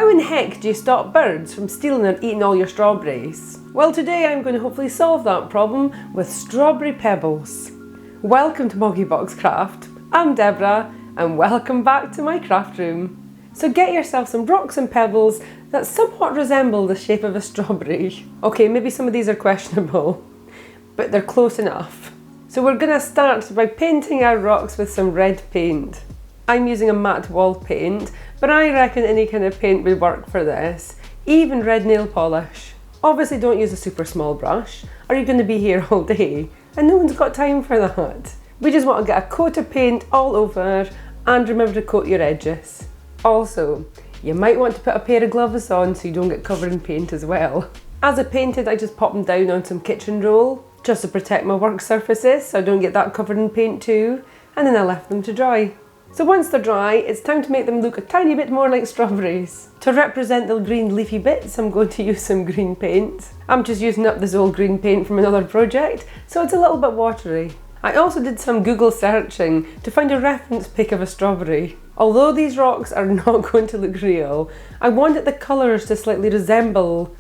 How in heck do you stop birds from stealing and eating all your strawberries? Well, today I'm going to hopefully solve that problem with strawberry pebbles. Welcome to MoggyBoxCraft. I'm Deborah and welcome back to my craft room. So get yourself some rocks and pebbles that somewhat resemble the shape of a strawberry. Okay, maybe some of these are questionable, but they're close enough. So we're going to start by painting our rocks with some red paint. I'm using a matte wall paint, but I reckon any kind of paint would work for this, even red nail polish. Obviously don't use a super small brush, or you're going to be here all day, and no one's got time for that. We just want to get a coat of paint all over, and remember to coat your edges. Also, you might want to put a pair of gloves on so you don't get covered in paint as well. As I painted, I just popped them down on some kitchen roll, just to protect my work surfaces so I don't get that covered in paint too, and then I left them to dry. So once they're dry, it's time to make them look a tiny bit more like strawberries. To represent the green leafy bits, I'm going to use some green paint. I'm just using up this old green paint from another project, so it's a little bit watery. I also did some Google searching to find a reference pic of a strawberry. Although these rocks are not going to look real, I wanted the colours to slightly resemble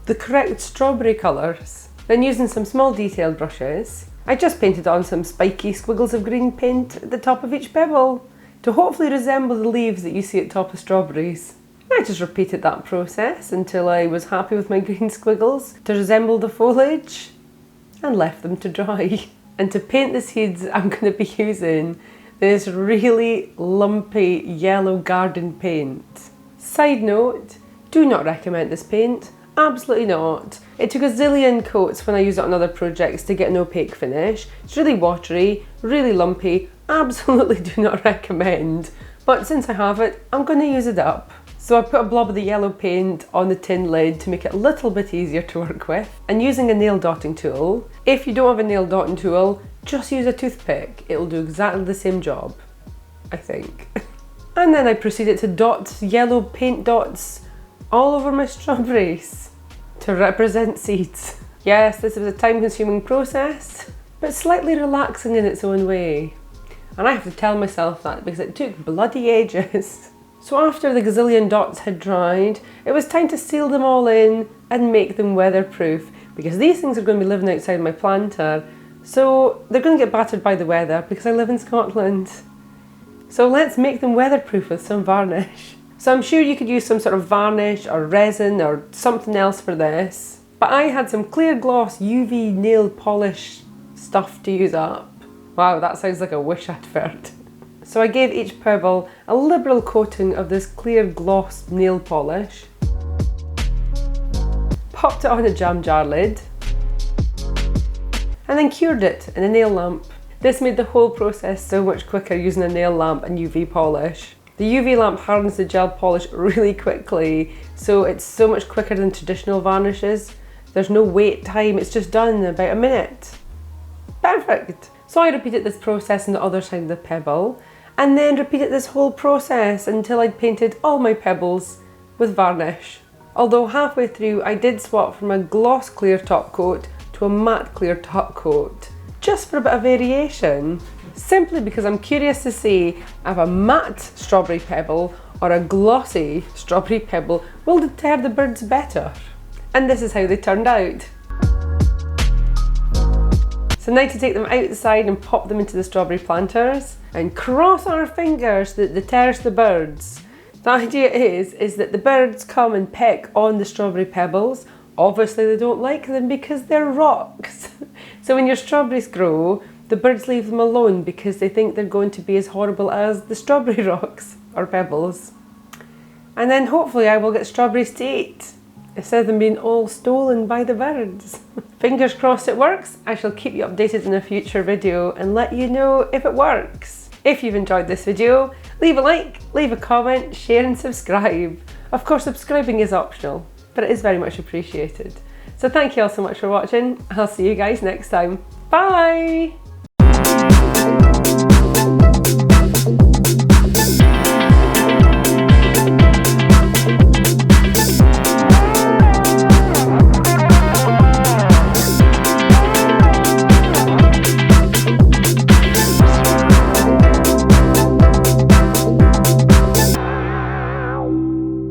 the correct strawberry colours. Then using some small detailed brushes, I just painted on some spiky squiggles of green paint at the top of each pebble, to hopefully resemble the leaves that you see at top of strawberries. I just repeated that process until I was happy with my green squiggles to resemble the foliage and left them to dry. And to paint the seeds, I'm going to be using this really lumpy yellow garden paint. Side note, do not recommend this paint. Absolutely not. It took a zillion coats when I used it on other projects to get an opaque finish. It's really watery, really lumpy, absolutely do not recommend. But since I have it, I'm going to use it up. So I put a blob of the yellow paint on the tin lid to make it a little bit easier to work with. And using a nail dotting tool, if you don't have a nail dotting tool, just use a toothpick. It'll do exactly the same job, I think. And then I proceeded to dot yellow paint dots all over my strawberries to represent seeds. Yes, this was a time-consuming process, but slightly relaxing in its own way. And I have to tell myself that because it took bloody ages. So after the gazillion dots had dried, it was time to seal them all in and make them weatherproof, because these things are going to be living outside my planter, so they're going to get battered by the weather because I live in Scotland. So let's make them weatherproof with some varnish. So I'm sure you could use some sort of varnish or resin or something else for this, but I had some clear gloss UV nail polish stuff to use up. Wow, that sounds like a Wish advert. So I gave each pebble a liberal coating of this clear gloss nail polish, popped it on a jam jar lid, and then cured it in a nail lamp. This made the whole process so much quicker using a nail lamp and UV polish. The UV lamp hardens the gel polish really quickly, so it's so much quicker than traditional varnishes. There's no wait time, it's just done in about a minute. Perfect! So I repeated this process on the other side of the pebble, and then repeated this whole process until I'd painted all my pebbles with varnish. Although halfway through I did swap from a gloss clear top coat to a matte clear top coat, just for a bit of variation. Simply because I'm curious to see if a matte strawberry pebble or a glossy strawberry pebble will deter the birds better. And this is how they turned out. So now to take them outside and pop them into the strawberry planters and cross our fingers that it deters the birds. The idea is that the birds come and peck on the strawberry pebbles. Obviously they don't like them because they're rocks. So when your strawberries grow, the birds leave them alone because they think they're going to be as horrible as the strawberry rocks or pebbles. And then hopefully I will get strawberries to eat, instead of them being all stolen by the birds. Fingers crossed it works. I shall keep you updated in a future video and let you know if it works. If you've enjoyed this video, leave a like, leave a comment, share and subscribe. Of course, subscribing is optional, but it is very much appreciated. So thank you all so much for watching. I'll see you guys next time. Bye!